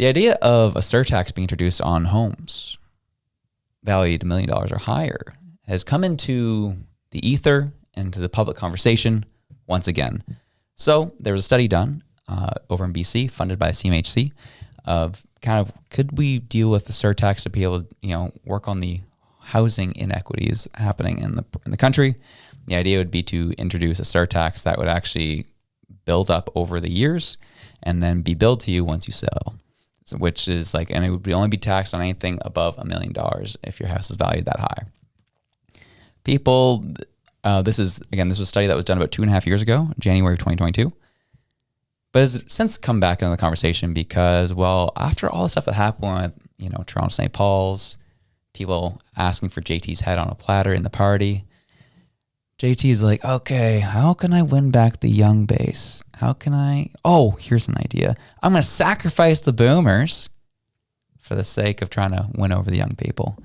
The idea of a surtax being introduced on homes valued $1 million or higher has come into the ether and to the public conversation once again. So there was a study done over in BC, funded by CMHC, of kind of could we deal with the surtax to be able to work on the housing inequities happening in the country. The idea would be to introduce a surtax that would actually build up over the years and then be billed to you once you sell. So, which is and it would only be taxed on anything above $1 million if your house is valued that high. People, this was a study that was done about 2.5 years ago, January of 2022. But has since come back into the conversation because, after all the stuff that happened with, Toronto St. Paul's, people asking for JT's head on a platter in the party, JT's like, okay, how can I win back the young base? Here's an idea. I'm going to sacrifice the boomers for the sake of trying to win over the young people.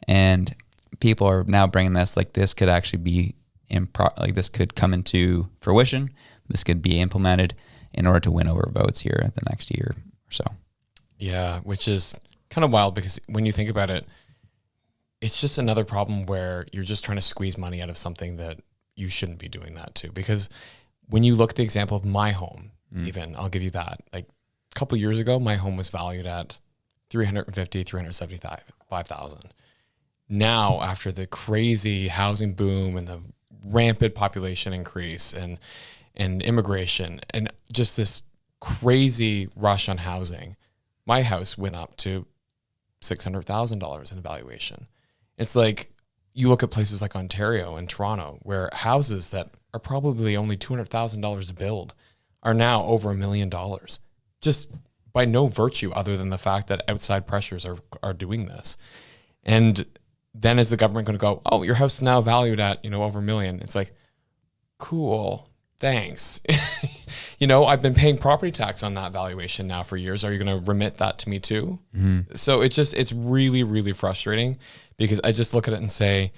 And people are now bringing this, this could actually be, this could come into fruition. This could be implemented in order to win over votes here the next year or so. Yeah, which is kind of wild because when you think about it, it's just another problem where you're just trying to squeeze money out of something that you shouldn't be doing that to. Because when you look at the example of my home, even, I'll give you that. A couple of years ago, my home was valued at $375,000. Now, after the crazy housing boom and the rampant population increase and immigration and just this crazy rush on housing, my house went up to $600,000 in valuation. It's you look at places like Ontario and Toronto where houses that are probably only $200,000 to build are now over $1 million, just by no virtue other than the fact that outside pressures are doing this. And then is the government going to go, oh, your house is now valued at, over $1 million? It's cool, thanks. I've been paying property tax on that valuation now for years. Are you going to remit that to me too? Mm-hmm. So it's really, really frustrating because I just look at it and say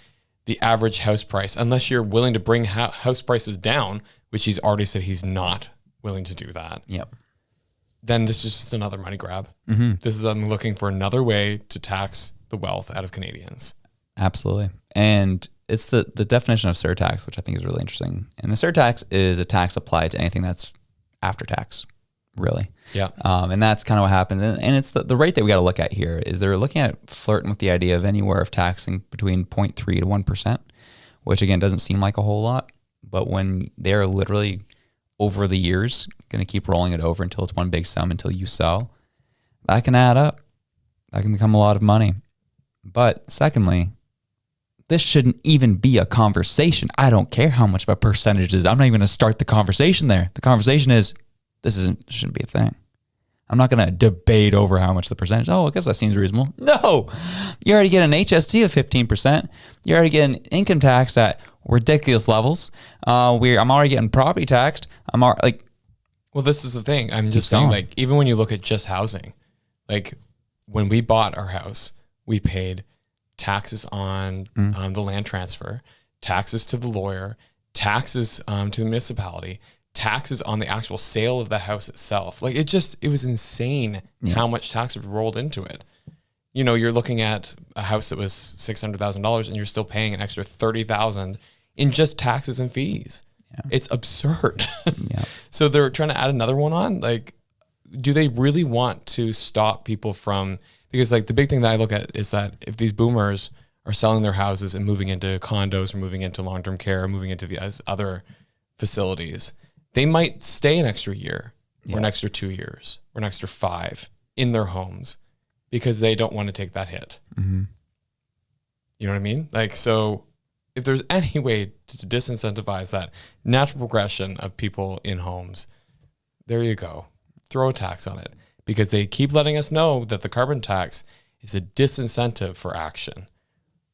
the average house price, unless you're willing to bring house prices down, which he's already said he's not willing to do that. Yep. Then this is just another money grab. Mm-hmm. This is I'm looking for another way to tax the wealth out of Canadians. Absolutely. And it's the definition of surtax, which I think is really interesting. And a surtax is a tax applied to anything that's after tax, really. Yeah. And that's kind of what happens. And it's the rate that we got to look at here is they're looking at flirting with the idea of anywhere of taxing between 0.3 to 1%, which again doesn't seem like a whole lot. But when they're literally over the years going to keep rolling it over until it's one big sum until you sell, that can add up. That can become a lot of money. But secondly, this shouldn't even be a conversation. I don't care how much of a percentage it is. I'm not even going to start the conversation there. The conversation is, shouldn't be a thing. I'm not going to debate over how much the percentage. Oh, I guess that seems reasonable. No, you already get an HST of 15%. You already get an income tax at ridiculous levels. I'm already getting property taxed. Well, this is the thing. I'm just saying, even when you look at just housing, when we bought our house, we paid taxes on the land transfer, taxes to the lawyer, taxes to the municipality, taxes on the actual sale of the house itself. It was insane how much tax was rolled into it. You're looking at a house that was $600,000 and you're still paying an extra $30,000 in just taxes and fees. Yeah. It's absurd. Yeah. So they're trying to add another one on. Do they really want to stop people from? Because the big thing that I look at is that if these boomers are selling their houses and moving into condos or moving into long-term care or moving into the other facilities, they might stay an extra year or an extra 2 years or an extra 5 in their homes because they don't want to take that hit. Mm-hmm. You know what I mean? So if there's any way to disincentivize that natural progression of people in homes, there you go. Throw a tax on it. Because they keep letting us know that the carbon tax is a disincentive for action.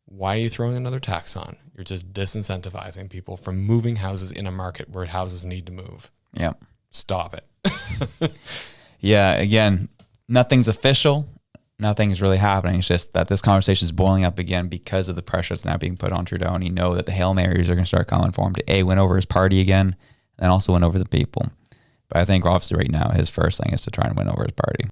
Why are you throwing another tax on? You're just disincentivizing people from moving houses in a market where houses need to move. Yeah. Stop it. Yeah, again, nothing's official. Nothing's really happening. It's just that this conversation is boiling up again because of the pressure that's now being put on Trudeau. And you know that the Hail Marys are going to start coming for him to win over his party again and also win over the people. But I think obviously right now his first thing is to try and win over his party.